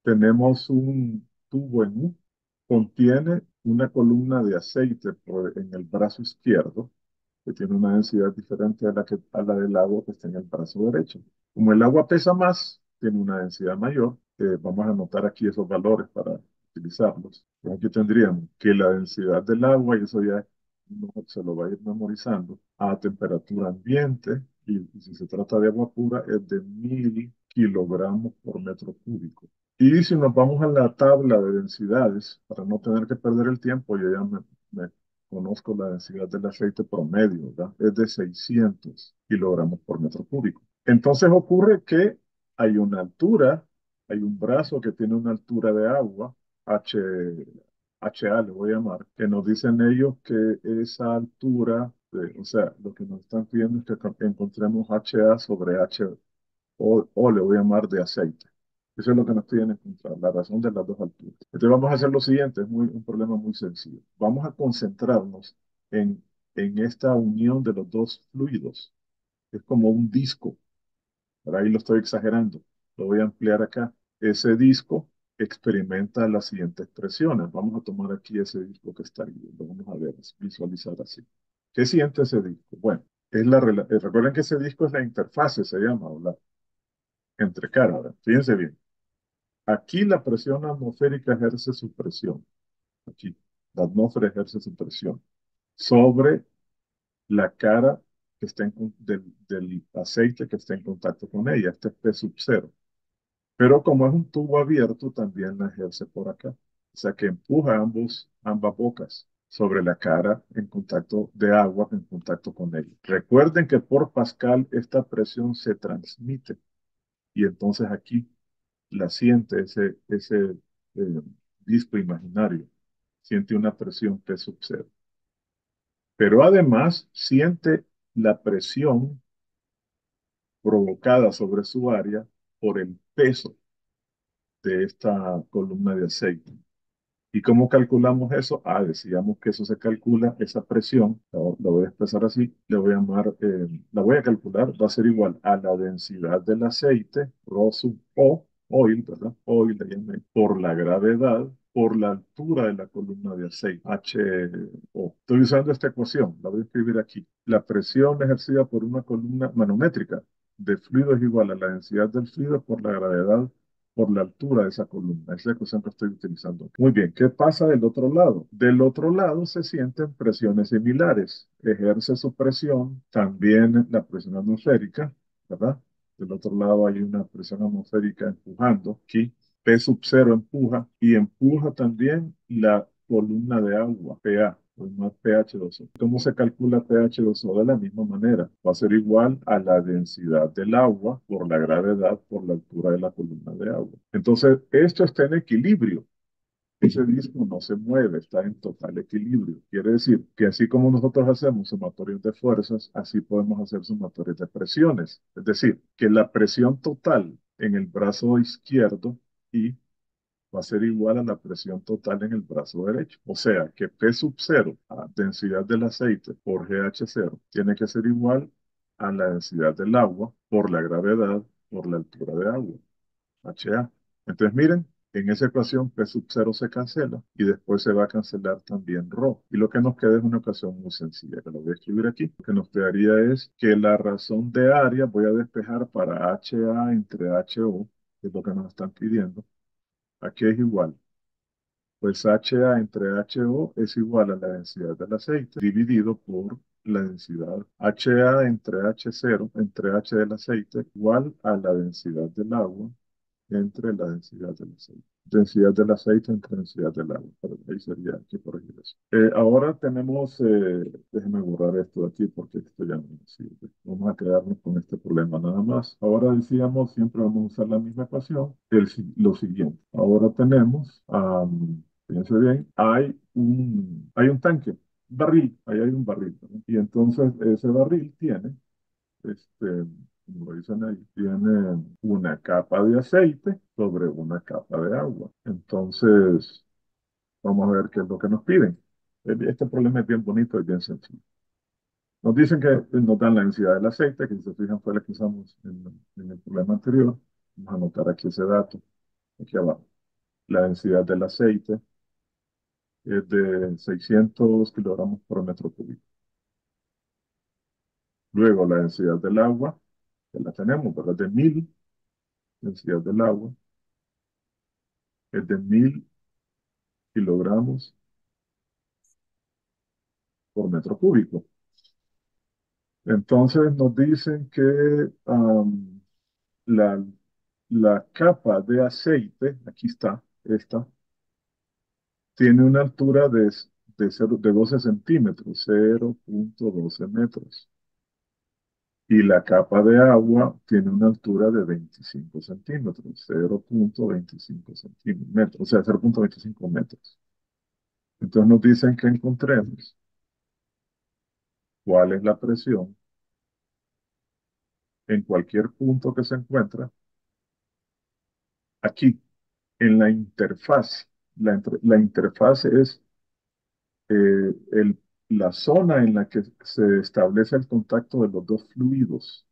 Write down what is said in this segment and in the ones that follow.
tenemos un tubo en U, contiene una columna de aceite en el brazo izquierdo, que tiene una densidad diferente a la del agua que está en el brazo derecho. Como el agua pesa más, tiene una densidad mayor. Vamos a anotar aquí esos valores para utilizarlos. Pues aquí tendríamos que la densidad del agua, y eso ya se lo va a ir memorizando, a temperatura ambiente, y si se trata de agua pura, es de 1000 kilogramos por metro cúbico. Y si nos vamos a la tabla de densidades, para no tener que perder el tiempo, yo ya me conozco la densidad del aceite promedio, ¿verdad? Es de 600 kilogramos por metro cúbico. Entonces ocurre que hay una altura, hay un brazo que tiene una altura de agua, H, HA le voy a llamar, que nos dicen ellos que esa altura, o sea, lo que nos están pidiendo es que encontremos HA sobre H o le voy a llamar de aceite. Eso es lo que nos piden encontrar, la razón de las dos alturas. Entonces vamos a hacer lo siguiente, es un problema muy sencillo. Vamos a concentrarnos en, en esta unión de los dos fluidos. Es como un disco, por ahí lo estoy exagerando, lo voy a ampliar acá. Ese disco experimenta las siguientes presiones. Vamos a tomar aquí ese disco que está ahí, lo vamos a ver, visualizar así. ¿Qué siente ese disco? Bueno, recuerden que ese disco es la interfase, se llama, o entre cara. Fíjense bien. Aquí la presión atmosférica ejerce su presión. Aquí, la atmósfera ejerce su presión sobre la cara que está del aceite que está en contacto con ella. Este es P sub cero. Pero como es un tubo abierto, también la ejerce por acá. O sea que empuja ambas bocas sobre la cara en contacto de agua, en contacto con ella. Recuerden que por Pascal esta presión se transmite y entonces aquí la siente ese eh, disco imaginario, siente una presión P sub cero. Pero además siente la presión provocada sobre su área por el peso de esta columna de aceite. ¿Y cómo calculamos eso? Decíamos que eso se calcula, esa presión, la voy a expresar así, la voy a calcular, va a ser igual a la densidad del aceite, Rho sub O, oil, ¿verdad? Oil, le llamé, por la gravedad, por la altura de la columna de aceite, HO. Estoy usando esta ecuación, la voy a escribir aquí. La presión ejercida por una columna manométrica de fluido es igual a la densidad del fluido por la gravedad por la altura de esa columna. Es la ecuación que estoy utilizando. Muy bien, ¿qué pasa del otro lado? Del otro lado se sienten presiones similares. Ejerce su presión, también la presión atmosférica, ¿verdad? Del otro lado hay una presión atmosférica empujando. Aquí P sub cero empuja y empuja también la columna de agua, PA. Pues más pH2O. ¿Cómo se calcula pH2O? De la misma manera. Va a ser igual a la densidad del agua por la gravedad por la altura de la columna de agua. Entonces, esto está en equilibrio. Ese disco no se mueve, está en total equilibrio. Quiere decir que así como nosotros hacemos sumatorios de fuerzas, así podemos hacer sumatorios de presiones. Es decir, que la presión total en el brazo izquierdo y va a ser igual a la presión total en el brazo derecho. O sea que P sub cero, a densidad del aceite por GH cero, tiene que ser igual a la densidad del agua por la gravedad por la altura de agua, HA. Entonces miren, en esa ecuación P sub cero se cancela y después se va a cancelar también Rho. Y lo que nos queda es una ecuación muy sencilla, que lo voy a escribir aquí. Lo que nos quedaría es que la razón de área voy a despejar para HA entre HO, que es lo que nos están pidiendo. Aquí es igual. Pues HA entre HO es igual a la densidad del aceite dividido por la densidad HA entre H0 entre H del aceite igual a la densidad del agua entre la densidad del aceite. Densidad del aceite entre densidad del agua. Pero ahí sería que corregir eso. Ahora tenemos, déjeme borrar esto de aquí porque esto ya no nos sirve. Vamos a quedarnos con este problema nada más. Ahora decíamos, siempre vamos a usar la misma ecuación. Lo siguiente. Ahora tenemos, fíjense bien, hay un tanque, barril, ahí hay un barril, ¿no? Y entonces ese barril tiene como lo dicen ahí, tiene una capa de aceite sobre una capa de agua. Entonces, vamos a ver qué es lo que nos piden. Este problema es bien bonito y bien sencillo. Nos dicen que nos dan la densidad del aceite, que si se fijan fue la que usamos en el problema anterior. Vamos a anotar aquí ese dato, aquí abajo. La densidad del aceite es de 600 kilogramos por metro cúbico. Luego la densidad del agua, que la tenemos, ¿verdad? De 1000, densidad del agua es de 1000 kilogramos por metro cúbico. Entonces nos dicen que la, la capa de aceite, aquí está, esta, tiene una altura de 12 centímetros, 0,12 metros. Y la capa de agua tiene una altura de 25 centímetros, 0,25 centímetros, o sea, 0,25 metros. Entonces nos dicen que encontremos cuál es la presión en cualquier punto que se encuentra aquí, en la interfaz. La interfaz es el, la zona en la que se establece el contacto de los dos fluidos.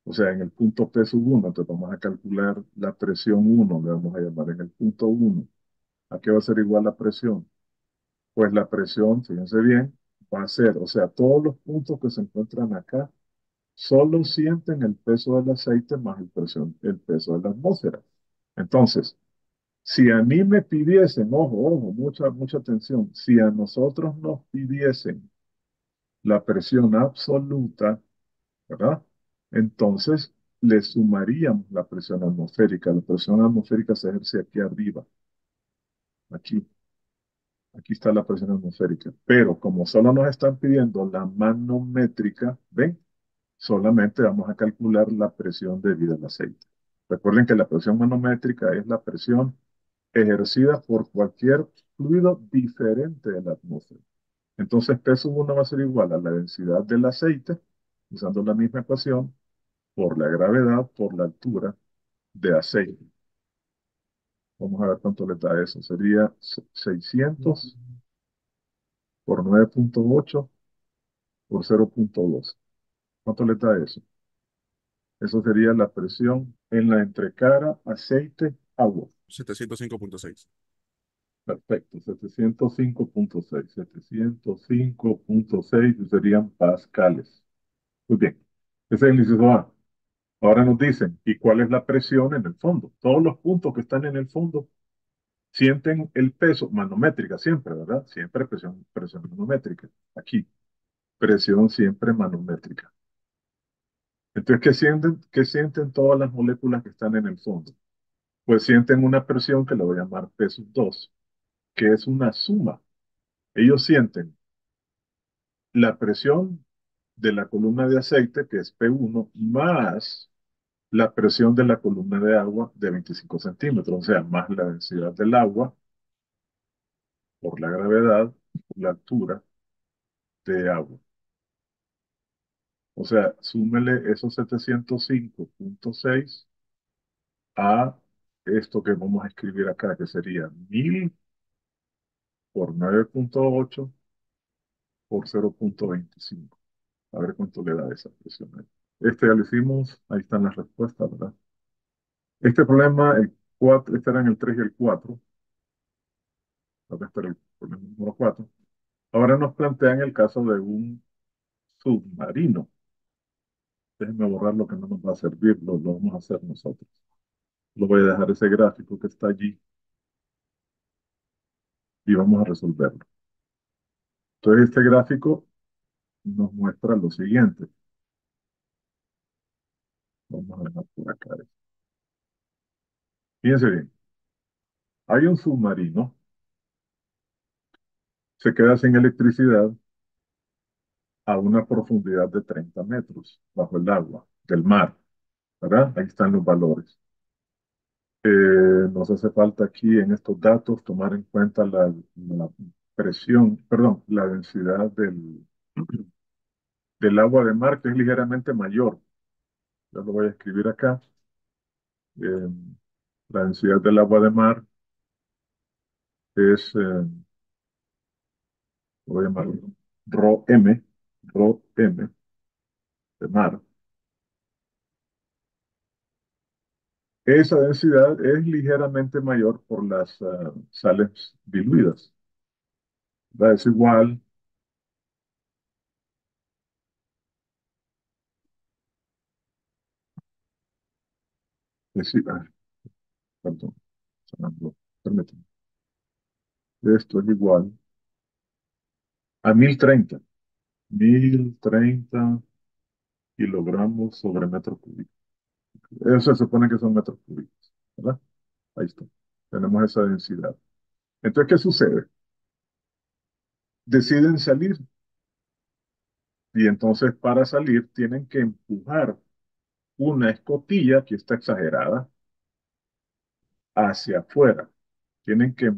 O sea, en el punto P1, entonces vamos a calcular la presión 1, le vamos a llamar en el punto 1. ¿A qué va a ser igual la presión? Pues la presión, fíjense bien, va a ser, o sea, todos los puntos que se encuentran acá solo sienten el peso del aceite más el peso de la atmósfera. Entonces, si a mí me pidiesen, ojo, mucha atención, si a nosotros nos pidiesen la presión absoluta, ¿verdad? Entonces le sumaríamos la presión atmosférica. La presión atmosférica se ejerce aquí arriba, aquí. Aquí está la presión atmosférica. Pero como solo nos están pidiendo la manométrica, ¿ven? Solamente vamos a calcular la presión debida al aceite. Recuerden que la presión manométrica es la presión ejercida por cualquier fluido diferente de la atmósfera. Entonces, P1 va a ser igual a la densidad del aceite, usando la misma ecuación, por la gravedad, por la altura de aceite. Vamos a ver cuánto le da eso. Sería 600 por 9,8 por 0,2. ¿Cuánto le da eso? Eso sería la presión en la entrecara aceite-agua. 705,6. Perfecto, 705,6. 705,6 serían pascales. Muy bien. Ese es el inciso A. Ahora nos dicen, ¿y cuál es la presión en el fondo? Todos los puntos que están en el fondo sienten el peso, manométrica siempre, ¿verdad? Siempre presión manométrica. Aquí, presión siempre manométrica. Entonces, ¿qué sienten todas las moléculas que están en el fondo? Pues sienten una presión que le voy a llamar P2, que es una suma. Ellos sienten la presión de la columna de aceite, que es P1, más la presión de la columna de agua de 25 centímetros, o sea, más la densidad del agua por la gravedad, por la altura de agua. O sea, súmele esos 705,6 a esto que vamos a escribir acá, que sería 1000 por 9,8 por 0,25. A ver cuánto le da esa presión ahí. Este ya lo hicimos, ahí están las respuestas, ¿verdad? Este problema, el 4, este era en el 3 y el 4. Acá está el problema número 4. Ahora nos plantean el caso de un submarino. Déjenme borrar lo que no nos va a servir, lo vamos a hacer nosotros. Lo voy a dejar ese gráfico que está allí y vamos a resolverlo. Entonces, este gráfico nos muestra lo siguiente. Vamos a dejar por acá. Fíjense bien, hay un submarino, se queda sin electricidad a una profundidad de 30 metros bajo el agua del mar, ¿verdad? Ahí están los valores. Nos hace falta aquí en estos datos tomar en cuenta la presión, perdón, la densidad del agua de mar, que es ligeramente mayor. Yo lo voy a escribir acá. Eh, la densidad del agua de mar es, lo voy a llamar rho m, de mar, Esa densidad es ligeramente mayor por las sales diluidas. ¿Verdad? Es igual, perdón, sonando, permíteme. Esto es igual a 1030 kilogramos sobre metro cúbico. Eso se supone que son metros cúbicos, ¿verdad? Ahí está. Tenemos esa densidad. Entonces, ¿qué sucede? Deciden salir y entonces para salir tienen que empujar una escotilla, que está exagerada, hacia afuera. Tienen que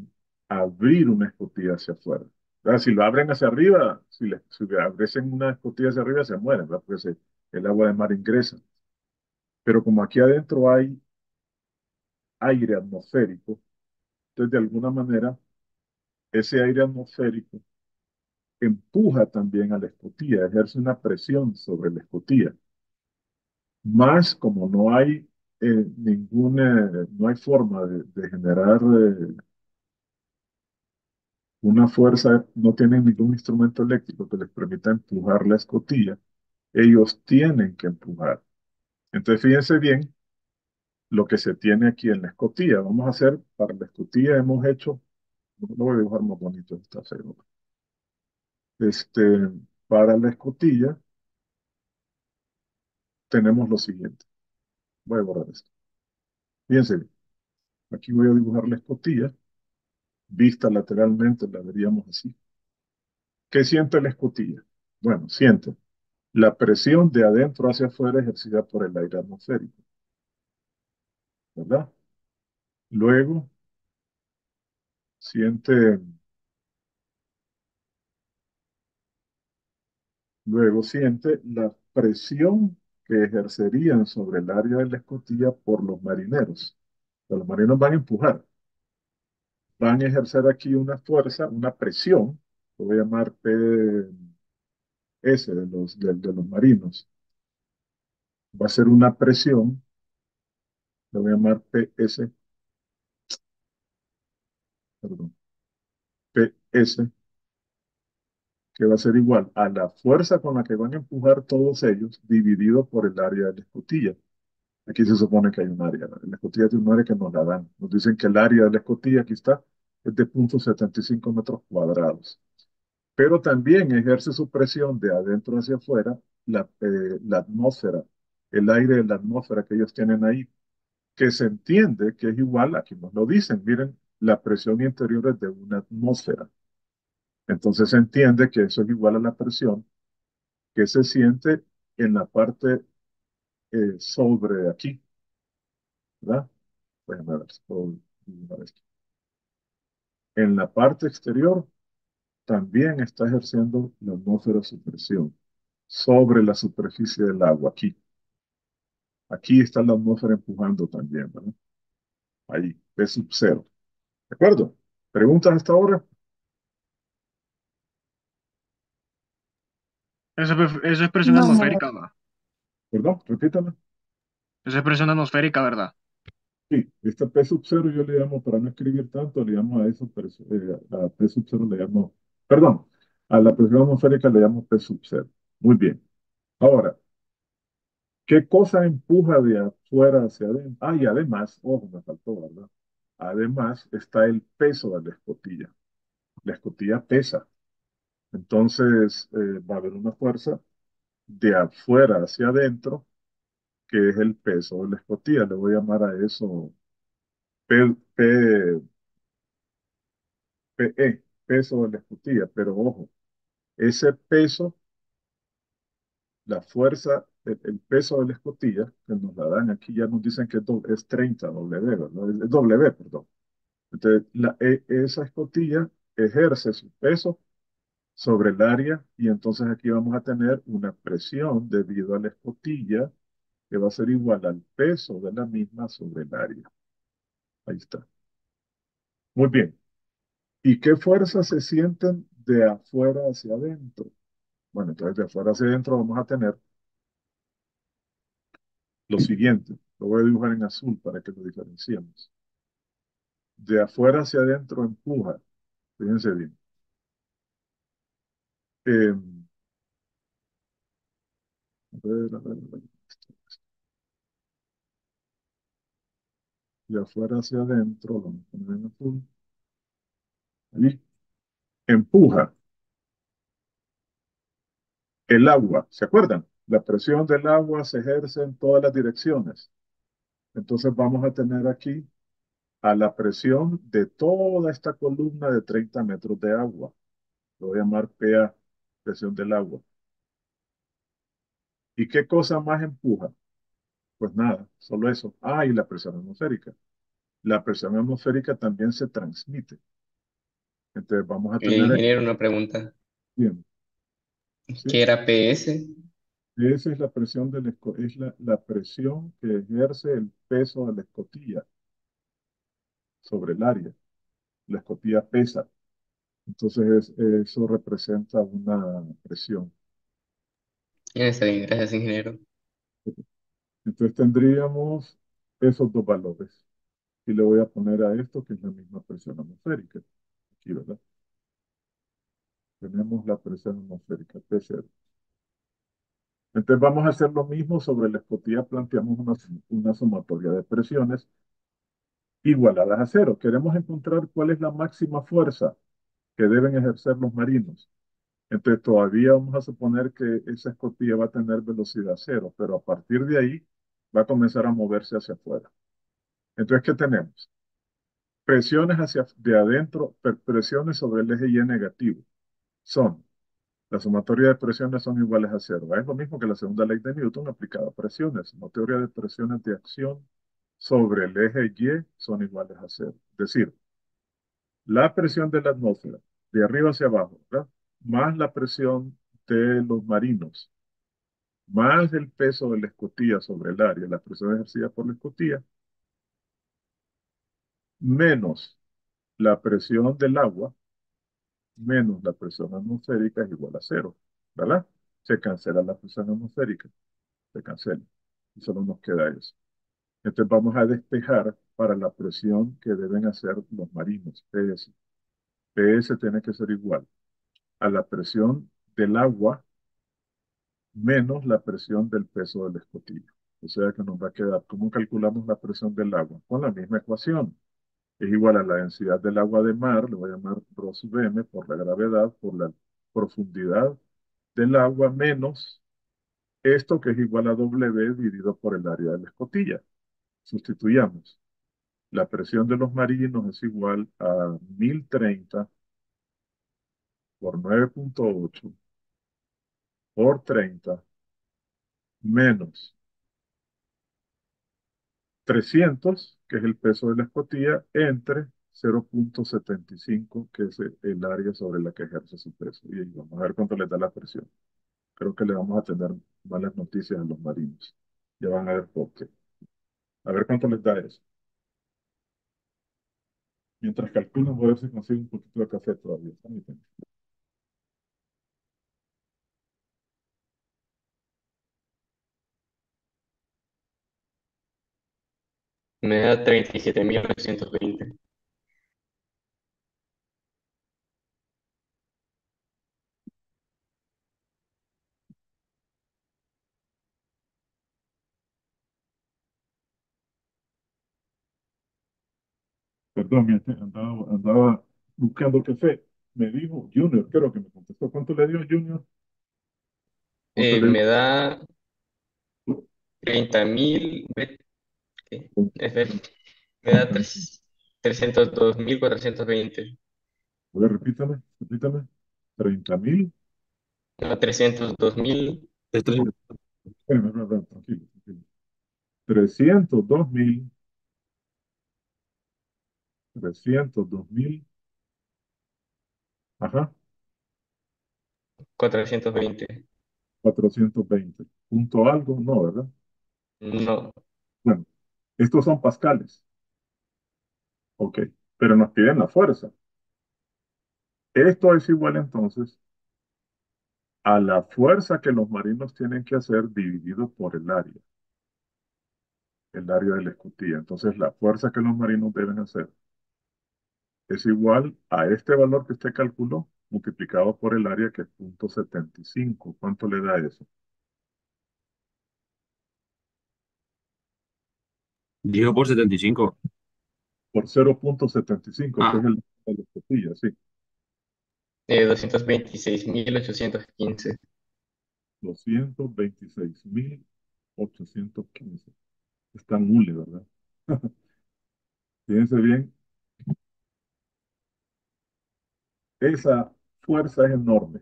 abrir una escotilla hacia afuera. ¿Verdad? Si lo abren hacia arriba, si le abriesen una escotilla hacia arriba, se mueren, ¿verdad? Porque el agua de mar ingresa. Pero como aquí adentro hay aire atmosférico, entonces de alguna manera ese aire atmosférico empuja también a la escotilla, ejerce una presión sobre la escotilla. Más como no hay no hay forma de generar una fuerza, no tienen ningún instrumento eléctrico que les permita empujar la escotilla, ellos tienen que empujar. Entonces, fíjense bien lo que se tiene aquí en la escotilla. Vamos a hacer, para la escotilla hemos hecho, no lo voy a dibujar más bonito, está feo. Este, para la escotilla tenemos lo siguiente. Voy a borrar esto. Fíjense bien. Aquí voy a dibujar la escotilla. Vista lateralmente la veríamos así. ¿Qué siente la escotilla? Bueno, siente la presión de adentro hacia afuera ejercida por el aire atmosférico, ¿verdad? Luego siente, luego siente la presión que ejercerían sobre el área de la escotilla por los marineros. Los marineros van a empujar, van a ejercer aquí una fuerza, una presión, lo voy a llamar PS de los marinos. Va a ser una presión, lo voy a llamar PS, perdón, PS, que va a ser igual a la fuerza con la que van a empujar todos ellos, dividido por el área de la escotilla. Aquí se supone que hay un área. La escotilla tiene un área que nos la dan. Nos dicen que el área de la escotilla, aquí está, es de 0,75 metros cuadrados. Pero también ejerce su presión de adentro hacia afuera la atmósfera, el aire de la atmósfera que ellos tienen ahí, que se entiende que es igual, aquí nos lo dicen, miren, la presión interior es de una atmósfera. Entonces se entiende que eso es igual a la presión que se siente en la parte sobre aquí, ¿verdad? Déjame ver si puedo dibujar esto. En la parte exterior también está ejerciendo la atmósfera su presión sobre la superficie del agua, aquí. Aquí está la atmósfera empujando también, ¿verdad? Ahí, P sub cero. ¿De acuerdo? ¿Preguntas hasta ahora? Eso es presión No, atmosférica, ¿va? ¿Perdón? Repítame. Eso es presión atmosférica, ¿verdad? Sí, esta P sub cero yo le llamo, para no escribir tanto, le llamo a eso, a P sub cero le llamo, perdón, a la presión atmosférica le llamo P sub cero. Muy bien. Ahora, ¿qué cosa empuja de afuera hacia adentro? Ah, y además, ojo, me faltó, ¿verdad? Además está el peso de la escotilla. La escotilla pesa. Entonces, va a haber una fuerza de afuera hacia adentro, que es el peso de la escotilla. Le voy a llamar a eso P, P, PE, peso de la escotilla. Pero ojo, ese peso, la fuerza, el peso de la escotilla, que nos la dan aquí, ya nos dicen que es 30 W, ¿verdad? Es W, perdón. Entonces, esa escotilla ejerce su peso sobre el área y entonces aquí vamos a tener una presión debido a la escotilla que va a ser igual al peso de la misma sobre el área. Ahí está. Muy bien. ¿Y qué fuerzas se sienten de afuera hacia adentro? Bueno, entonces de afuera hacia adentro vamos a tener lo siguiente. Lo voy a dibujar en azul para que lo diferenciemos. De afuera hacia adentro empuja. Fíjense bien. Eh, a ver. De afuera hacia adentro, lo vamos a poner en azul. Ahí. Empuja el agua. ¿Se acuerdan? La presión del agua se ejerce en todas las direcciones. Entonces vamos a tener aquí a la presión de toda esta columna de 30 metros de agua. Lo voy a llamar PA, presión del agua. ¿Y qué cosa más empuja? Pues nada, solo eso. Ah, y la presión atmosférica. La presión atmosférica también se transmite. Entonces vamos a tener aquí, Ingeniero, una pregunta. bien, ¿Qué ¿sí? era PS? Esa es la presión es la presión que ejerce el peso de la escotilla sobre el área. La escotilla pesa. Entonces eso representa una presión. Está bien, gracias, ingeniero. Entonces tendríamos esos dos valores. Y le voy a poner a esto que es la misma presión atmosférica. Aquí, ¿verdad? Tenemos la presión atmosférica, P0. Entonces vamos a hacer lo mismo sobre la escotilla. Planteamos una sumatoria de presiones igualadas a cero. Queremos encontrar cuál es la máxima fuerza que deben ejercer los marinos. Entonces todavía vamos a suponer que esa escotilla va a tener velocidad cero, pero a partir de ahí va a comenzar a moverse hacia afuera. Entonces, ¿qué tenemos? Presiones hacia de adentro, presiones sobre el eje Y negativo. Son, la sumatoria de presiones son iguales a cero. Es lo mismo que la segunda ley de Newton aplicada a presiones. Sumatoria de presiones de acción sobre el eje Y son iguales a cero. Es decir, la presión de la atmósfera, de arriba hacia abajo, ¿verdad? Más la presión de los marinos, más el peso de la escotilla sobre el área, la presión ejercida por la escotilla, menos la presión del agua, menos la presión atmosférica es igual a cero, ¿verdad? Se cancela la presión atmosférica, se cancela. Y solo nos queda eso. Entonces vamos a despejar para la presión que deben hacer los marinos, PS. PS tiene que ser igual a la presión del agua menos la presión del peso del escotillo. O sea que nos va a quedar, ¿cómo calculamos la presión del agua? Con la misma ecuación. Es igual a la densidad del agua de mar, le voy a llamar Rho sub m por la gravedad, por la profundidad del agua, menos esto que es igual a W dividido por el área de la escotilla. Sustituyamos. La presión de los marinos es igual a 1030 por 9,8 por 30 menos 300, que es el peso de la escotilla, entre 0,75, que es el área sobre la que ejerce su peso. Y vamos a ver cuánto le da la presión. Creo que le vamos a tener malas noticias a los marinos. Ya van a ver por qué. A ver cuánto les da eso. Mientras calculan, voy a ver si consigo un poquito de café todavía. Permítanme. Me da 37.920. Perdón, andaba buscando café. Me dijo Junior, creo que me contestó. ¿Cuánto le dio Junior? ¿Cuánto le Me da 30.000. ¿Qué? dio? Espera, me da 30. 302.420. A ver, repítame. 30.000. No, 302.000. Tranquilo. 302.000, 302.000, ajá, 420. 420. Punto algo, no, ¿verdad? No. Bueno, estos son pascales, ok, pero nos piden la fuerza. Esto es igual entonces a la fuerza que los marinos tienen que hacer dividido por el área. el área de la escotilla. Entonces, la fuerza que los marinos deben hacer es igual a este valor que usted calculó, multiplicado por el área, que es 0,75. ¿Cuánto le da eso? Digo por 75. Por 0,75, que es Ah, el de la escotilla, sí. 226.815. 226.815. Está en hule, ¿verdad? Fíjense bien, esa fuerza es enorme.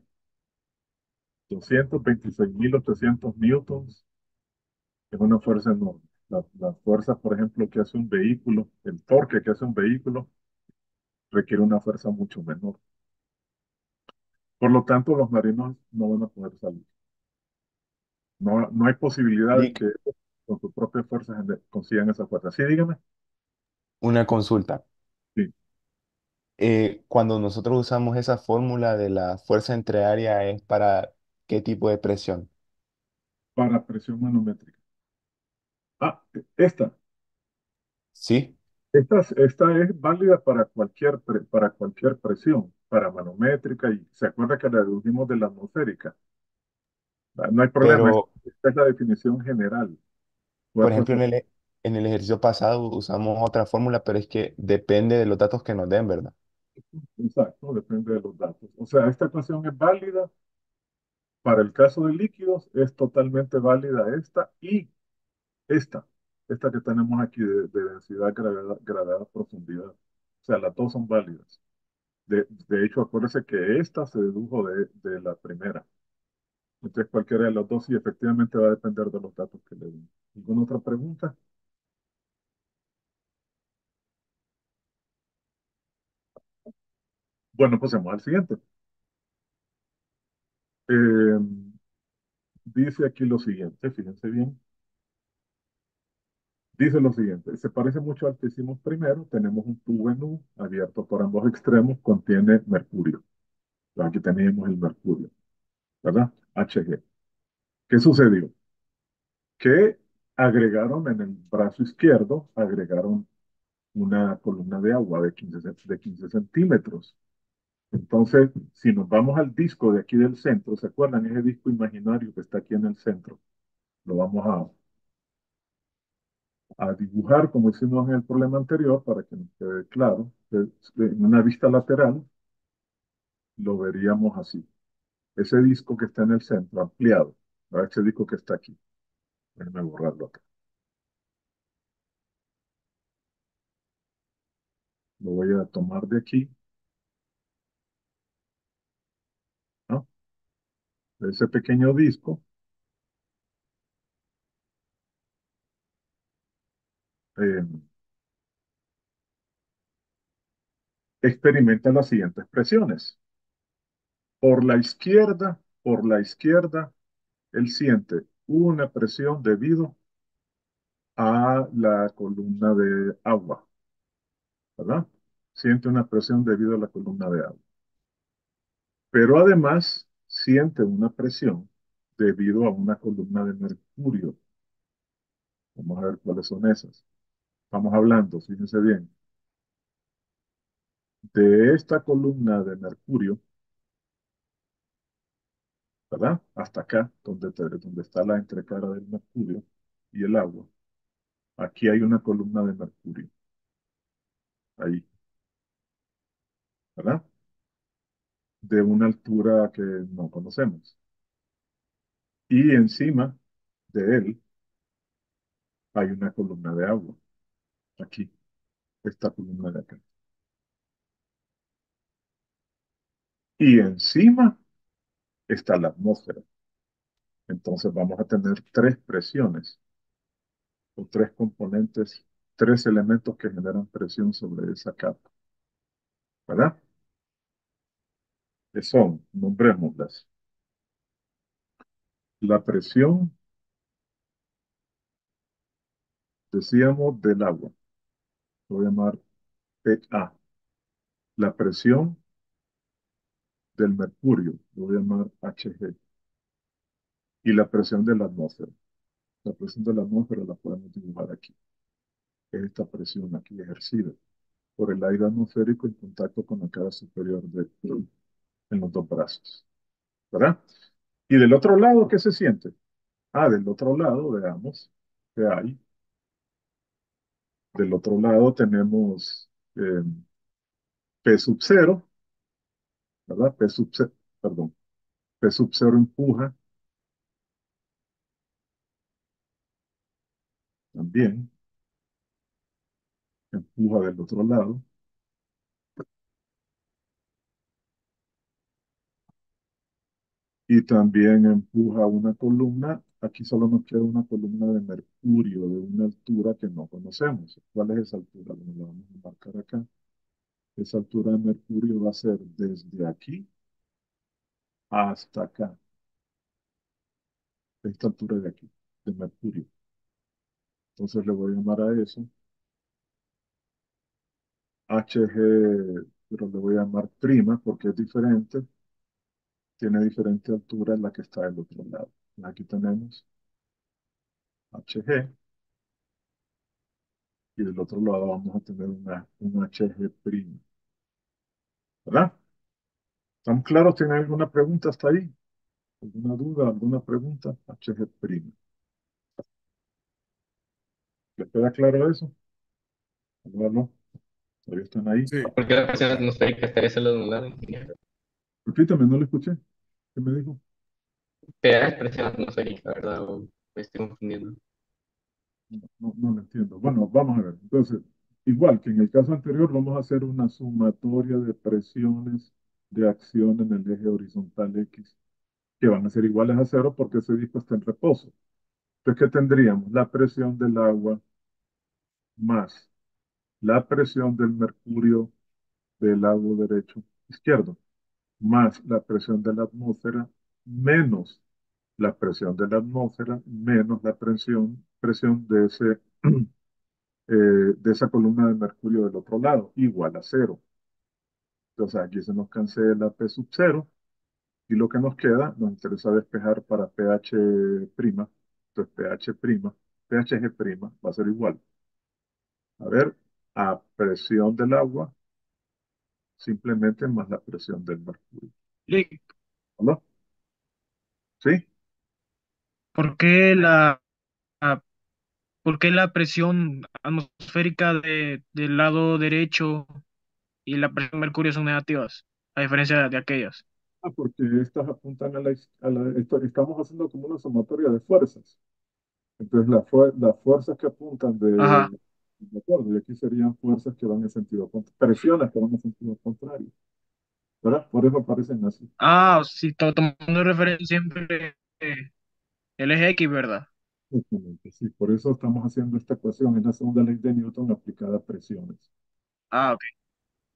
226.800 newtons es una fuerza enorme. La fuerza, por ejemplo, que hace un vehículo, el torque que hace un vehículo, requiere una fuerza mucho menor. Por lo tanto, los marinos no van a poder salir. No, no hay posibilidad de Nick, que con sus propias fuerzas consigan esa fuerza. Sí, dígame. una consulta. Sí, Cuando nosotros usamos esa fórmula de la fuerza entre área, ¿es para qué tipo de presión? para presión manométrica. Ah, esta. ¿Sí? Esta es válida para cualquier presión, para manométrica, y se acuerda que la dedujimos de la atmosférica. Ah, no hay problema, Pero, esta es la definición general. por Fuerzas, ejemplo, en el ejercicio pasado usamos otra fórmula, pero es que depende de los datos que nos den, ¿verdad? exacto, depende de los datos. O sea, esta ecuación es válida para el caso de líquidos, es totalmente válida esta y esta, esta que tenemos aquí de densidad, gravedad, profundidad. O sea, las dos son válidas. De hecho, acuérdese que esta se dedujo de la primera. Entonces, cualquiera de los dos sí efectivamente va a depender de los datos que le den. ¿Alguna otra pregunta? Bueno, pasemos al siguiente. Eh, dice aquí lo siguiente, fíjense bien. Dice lo siguiente, se parece mucho al que hicimos primero. Tenemos un tubo en U abierto por ambos extremos, contiene mercurio. Aquí teníamos el mercurio, ¿verdad? Hg. ¿Qué sucedió? Que agregaron en el brazo izquierdo, agregaron una columna de agua de 15 centímetros. Entonces, si nos vamos al disco de aquí del centro, ¿se acuerdan? Ese disco imaginario que está aquí en el centro, lo vamos a dibujar como hicimos en el problema anterior para que nos quede claro. En una vista lateral lo veríamos así. Ese disco que está en el centro, ampliado, ¿verdad? Ese disco que está aquí. Déjenme borrarlo acá. Lo voy a tomar de aquí, ¿no? Ese pequeño disco, eh, experimenta las siguientes presiones. Por la izquierda, él siente una presión debido a la columna de agua, ¿verdad? Siente una presión debido a la columna de agua. Pero además siente una presión debido a una columna de mercurio. Vamos a ver cuáles son esas. Estamos hablando, fíjense bien, de esta columna de mercurio, ¿verdad? Hasta acá, donde está la entrecara del mercurio y el agua. Aquí hay una columna de mercurio, ahí, ¿verdad? De una altura que no conocemos. Y encima de él hay una columna de agua, aquí, esta columna de acá. Y encima está la atmósfera. Entonces vamos a tener tres presiones o tres componentes, tres elementos que generan presión sobre esa capa, ¿verdad? Que son, nombrémoslas, la presión, decíamos, del agua, lo voy a llamar PA, la presión del mercurio, lo voy a llamar Hg, y la presión de la atmósfera, La presión de la atmósfera la podemos dibujar aquí. Es esta presión aquí ejercida por el aire atmosférico en contacto con la cara superior en los dos brazos, ¿verdad? Y del otro lado, ¿qué se siente? Ah, del otro lado, veamos qué hay. Del otro lado tenemos P sub cero, ¿verdad? P sub cero, perdón, P sub cero empuja también, empuja del otro lado. Y también empuja una columna. Aquí solo nos queda una columna de mercurio de una altura que no conocemos. ¿Cuál es esa altura? Bueno, la vamos a marcar acá. Esa altura de mercurio va a ser desde aquí hasta acá. Esta altura de aquí, de mercurio. Entonces le voy a llamar a eso HG, pero le voy a llamar prima porque es diferente. Tiene diferente altura en la que está del otro lado. Aquí tenemos HG y del otro lado vamos a tener un HG prima. ¿Verdad? ¿Estamos claros? ¿Tienen alguna pregunta hasta ahí? ¿Alguna duda? ¿Alguna pregunta? HG prima. ¿Les queda claro eso? ¿No? ¿Todavía están ahí? Sí. ¿Por qué la presión atmosférica estaría solo de un lado, ingeniero? Repítame, no lo escuché. ¿Qué me dijo? PA es presión atmosférica, ¿verdad? O me estoy confundiendo. No lo entiendo. Bueno, vamos a ver. Entonces, igual que en el caso anterior, vamos a hacer una sumatoria de presiones de acción en el eje horizontal X, que van a ser iguales a cero porque ese disco está en reposo. Entonces, ¿qué tendríamos? La presión del agua más la presión del mercurio del lado derecho izquierdo, más la presión de la atmósfera, menos la presión de la atmósfera, menos la presión de esa columna de mercurio del otro lado, igual a cero. Entonces aquí se nos cancela P sub cero y lo que nos queda, nos interesa despejar para pH prima, entonces pH prima, pHG prima va a ser igual. A ver, a presión del agua, simplemente más la presión del mercurio. Lick, ¿Hola? ¿Sí? ¿por qué por qué la presión atmosférica del lado derecho y la presión de mercurio son negativas, a diferencia de aquellas? Ah, porque estas apuntan estamos haciendo como una sumatoria de fuerzas. Entonces, las fuerzas que apuntan Ajá. de acuerdo, y aquí serían fuerzas que van en sentido contrario, presiones que van en sentido contrario, ¿verdad? Por eso aparecen así. Ah, sí, tomando referencia siempre el eje X, ¿verdad? Exactamente, sí, por eso estamos haciendo esta ecuación, es la segunda ley de Newton aplicada a presiones. Ah, ok.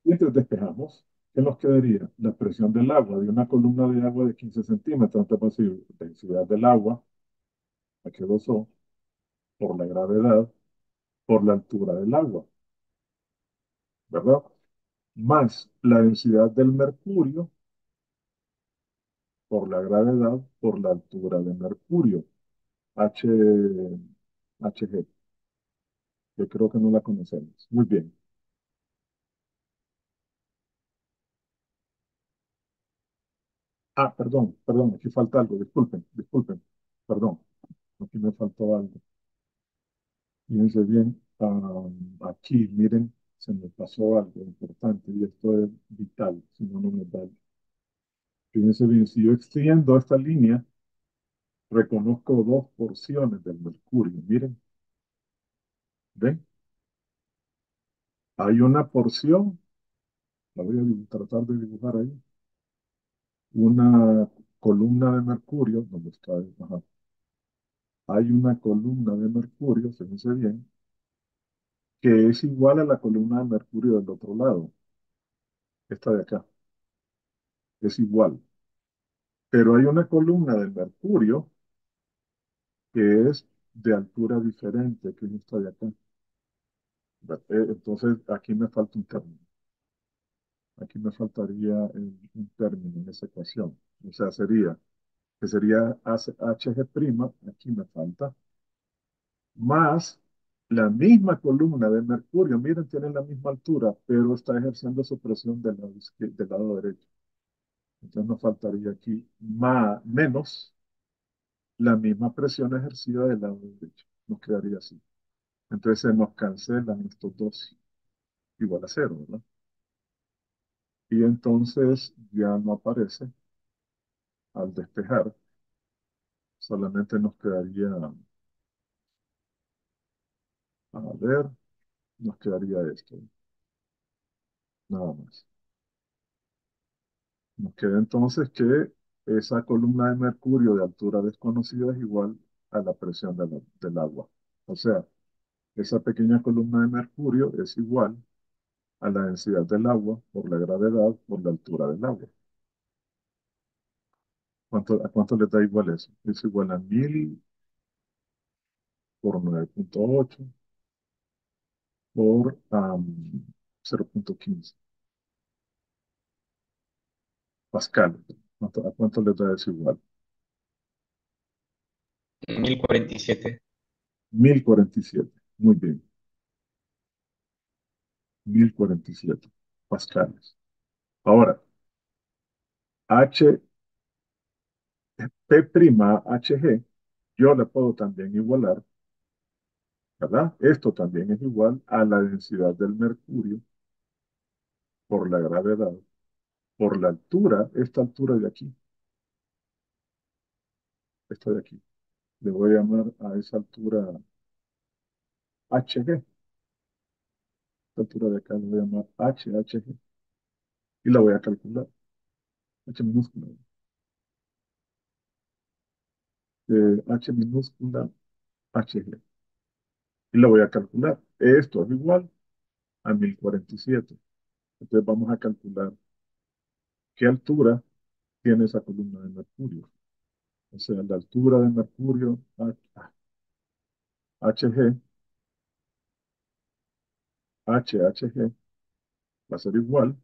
Y entonces despejamos. ¿Qué nos quedaría? La presión del agua, de una columna de agua de 15 centímetros, entonces, pues, densidad del agua, H2O, por la gravedad, por la altura del agua, ¿verdad? Más la densidad del mercurio por la gravedad por la altura de mercurio, H, Hg, que creo que no la conocemos. Muy bien. Ah, perdón, aquí falta algo, disculpen, perdón, aquí me faltó algo. Fíjense bien, aquí, miren, se me pasó algo importante y esto es vital, si no, no me da. Fíjense bien, si yo extiendo esta línea, reconozco dos porciones del mercurio. Miren, ¿ven? Hay una porción, la voy a tratar de dibujar ahí, una columna de mercurio, donde está, ajá, hay una columna de mercurio, fíjense bien, que es igual a la columna de mercurio del otro lado, esta de acá, es igual. Pero hay una columna de mercurio que es de altura diferente, que es esta de acá. Entonces, aquí me falta un término. Aquí me faltaría un término en esa ecuación. O sea, que sería HG', aquí me falta, más la misma columna de mercurio. Miren, tienen la misma altura, pero está ejerciendo su presión del lado derecho. Entonces nos faltaría aquí menos la misma presión ejercida del lado derecho. Nos quedaría así. Entonces se nos cancelan estos dos igual a cero, ¿verdad? Y entonces ya no aparece al despejar, solamente nos quedaría, a ver, nos quedaría esto, nada más. Nos queda entonces que esa columna de mercurio de altura desconocida es igual a la presión del agua. O sea, esa pequeña columna de mercurio es igual a la densidad del agua por la gravedad por la altura del agua. ¿A cuánto le da igual eso? Es igual a 1000 por 9,8 por 0,15 pascal. ¿A cuánto le da eso igual? 1047. 1047. Muy bien. 1047 pascales. Ahora, H, P', yo le puedo también igualar, ¿verdad? Esto también es igual a la densidad del mercurio por la gravedad, por la altura, esta altura de aquí, esta de aquí. Le voy a llamar a esa altura HG. Esta altura de acá le voy a llamar HG. Y la voy a calcular. H minúscula. H minúscula HG. Y la voy a calcular. Esto es igual a 1047. Entonces vamos a calcular qué altura tiene esa columna de mercurio. O sea, la altura de mercurio HG, HHG va a ser igual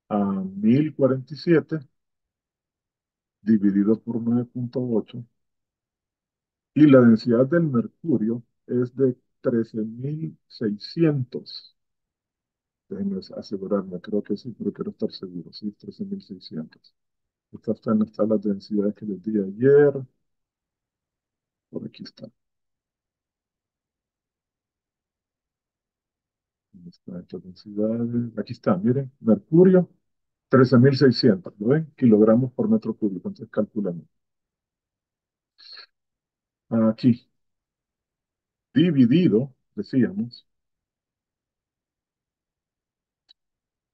a 1047 dividido por 9,8 y la densidad del mercurio es de 13,600. Déjenme asegurarme, creo que sí, pero quiero estar seguro. Sí, 13,600. Estas están las tablas de densidades que les di ayer. Por aquí está. ¿Dónde están estas densidades? Aquí está, miren. Mercurio, 13,600. ¿Lo ven? Kilogramos por metro cúbico. Entonces calculamos. Aquí, dividido, decíamos,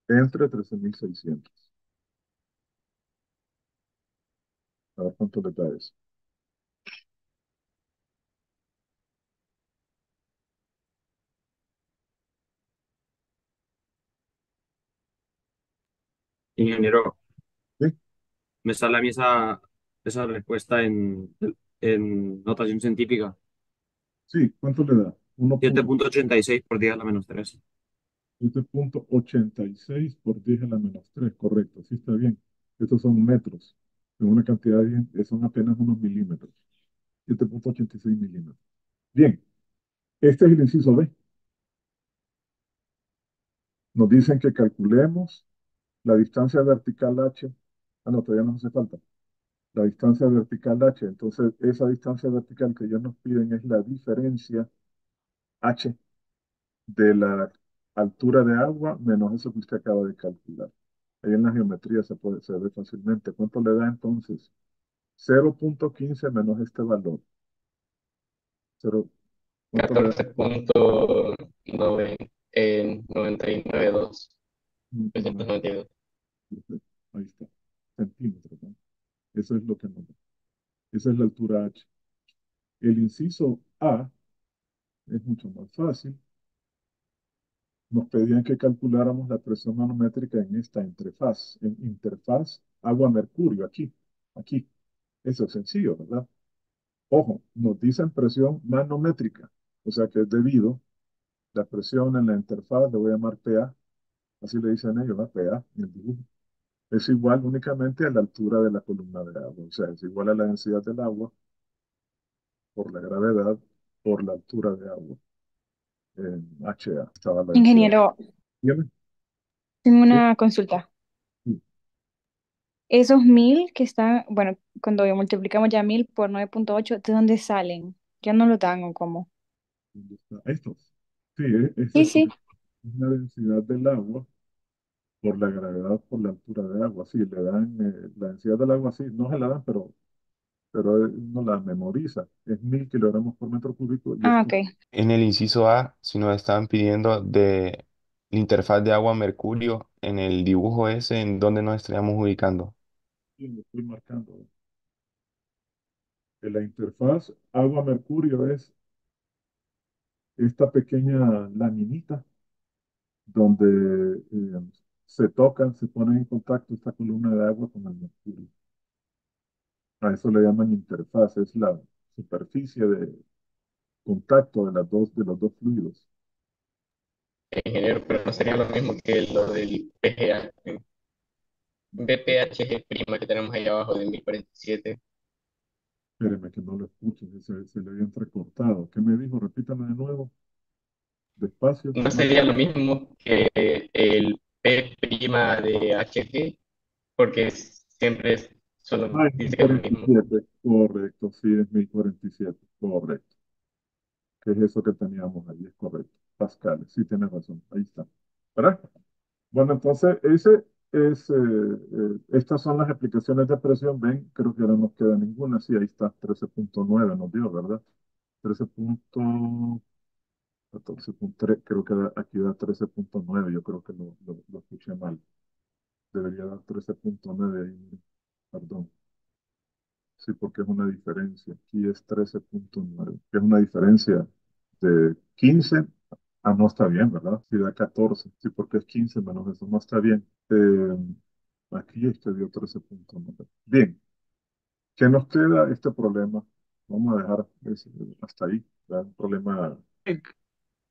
entre 13,600. A ver cuánto le da eso. Ingeniero, ¿Sí? me sale a mí esa respuesta en notación científica. Sí, ¿cuánto le da? 7,86 por 10 a la menos 3. 7,86 por 10 a la menos 3, correcto, sí está bien. Estos son metros, en una cantidad son apenas unos milímetros. 7,86 milímetros. Bien, este es el inciso B. Nos dicen que calculemos la distancia vertical H. Ah, no, todavía no hace falta. La distancia vertical H. Entonces, esa distancia vertical que ellos nos piden es la diferencia H de la altura de agua menos eso que usted acaba de calcular. Ahí en la geometría se ve fácilmente. ¿Cuánto le da entonces? 0,15 menos este valor. Cero, ¿cuánto le da? 14,99,2. Mm, 392. perfecto. Ahí está. Centímetros, ¿no? Eso es lo que nos da. Esa es la altura H. El inciso A es mucho más fácil. Nos pedían que calculáramos la presión manométrica en esta interfaz agua-mercurio, aquí. Eso es sencillo, ¿verdad? Ojo, nos dicen presión manométrica, o sea que es debido la presión en la interfaz, le voy a llamar PA, así le dicen ellos, ¿no? PA en el dibujo. Es igual únicamente a la altura de la columna de agua, o sea, es igual a la densidad del agua por la gravedad por la altura de agua, en HA, estaba la densidad. Ingeniero, Dígame. tengo Sí, una consulta. sí. Esos 1000 que están, bueno, cuando multiplicamos ya 1000 por 9,8, ¿de dónde salen? ¿Ya no lo dan o cómo? ¿Dónde está? Estos. Sí, esa Sí, es sí. la densidad del agua por la gravedad, por la altura de agua. Sí, le dan la densidad del agua, sí, no se la dan, pero uno la memoriza. Es 1000 kilogramos por metro cúbico y Ah, esto ok. En el inciso A, si nos estaban pidiendo de la interfaz de agua-mercurio, en el dibujo ese, ¿en dónde nos estaríamos ubicando? sí, lo estoy marcando. En la interfaz agua-mercurio es esta pequeña laminita donde se tocan, se ponen en contacto esta columna de agua con el mercurio. A eso le llaman interfaz, es la superficie de contacto de los dos fluidos. Ingeniero, pero no sería lo mismo que lo del PGA, BPHG prima que tenemos ahí abajo de 1047. Espéreme que no lo escucho, se le había entrecortado. ¿Qué me dijo? Repítame de nuevo, despacio, No más. sería lo mismo que el P' de HG, porque siempre solo Ah, es dice que es lo mismo. 1047, correcto, sí, es 1047, correcto. ¿Qué es eso que teníamos ahí? Es correcto. Pascal, sí, tiene razón, ahí está. ¿Verdad? Bueno, entonces, estas son las aplicaciones de presión. Ven, creo que no nos queda ninguna. Sí, ahí está, 13,9 nos dio, ¿verdad? 13,14,3, creo que aquí da 13,9. Yo creo que lo escuché mal. Debería dar 13,9 ahí, miren. Perdón. Sí, porque es una diferencia. Aquí es 13,9. Es una diferencia de 15. Ah, no está bien, ¿verdad? Si da 14. Sí, porque es 15 menos eso. No está bien. Aquí este dio 13,9. Bien, ¿qué nos queda este problema? Vamos a dejar hasta ahí. ¿Verdad? Un problema.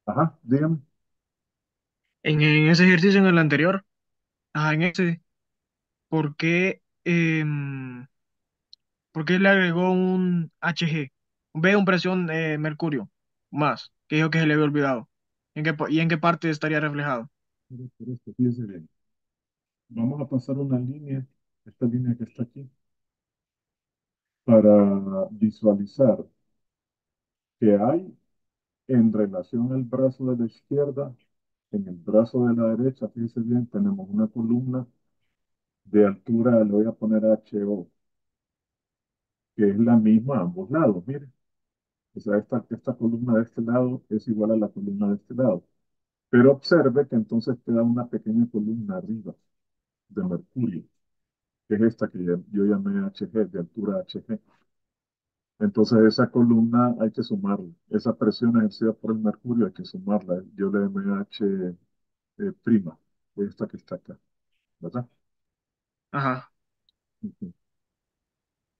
Ajá, dígame. En ese ejercicio, en el anterior, en ese, ¿por qué, por qué le agregó un HG? Ve un presión mercurio más, que dijo que se le había olvidado. ¿Y en qué parte estaría reflejado? Por esto, fíjese bien. Vamos a pasar una línea, esta línea que está aquí, para visualizar que hay en relación al brazo de la izquierda, en el brazo de la derecha, fíjese bien, tenemos una columna de altura, le voy a poner HO, que es la misma a ambos lados, mire. O sea, esta columna de este lado es igual a la columna de este lado. Pero observe que entonces queda una pequeña columna arriba de mercurio, que es esta que yo llamé HG, de altura HG. Entonces esa columna hay que sumarla. Esa presión ejercida por el mercurio hay que sumarla. Yo le llamé H prima, esta que está acá, ¿verdad? Ajá. Ujú.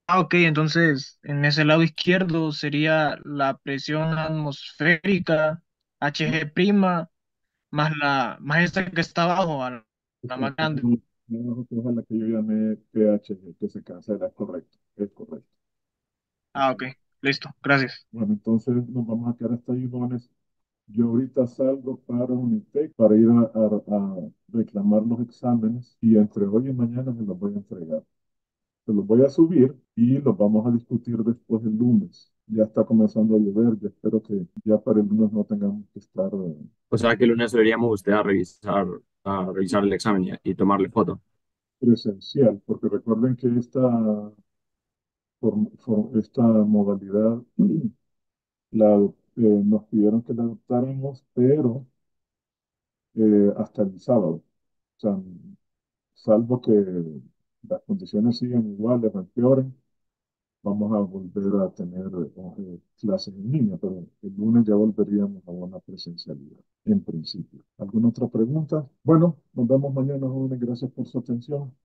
Ok, entonces en ese lado izquierdo sería la presión atmosférica Hg' más esta que está abajo, la Esta más grande. que es a la que yo llamé PHG, que se cancela, es correcto. Ok, listo, gracias. Bueno, entonces nos vamos a quedar hasta ahí, jóvenes. Yo ahorita salgo para Unitec para ir a reclamar los exámenes y entre hoy y mañana me los voy a entregar. Se los voy a subir y los vamos a discutir después el lunes. Ya está comenzando a llover, yo espero que ya para el lunes no tengamos que estar O sea que el lunes deberíamos usted a revisar el examen y tomarle foto. presencial, porque recuerden que esta modalidad nos pidieron que la adoptáramos, pero hasta el sábado. O sea, salvo que las condiciones sigan iguales o empeoren, vamos a volver a tener clases en línea, pero el lunes ya volveríamos a una presencialidad, en principio. ¿Alguna otra pregunta? Bueno, nos vemos mañana, jóvenes. Gracias por su atención.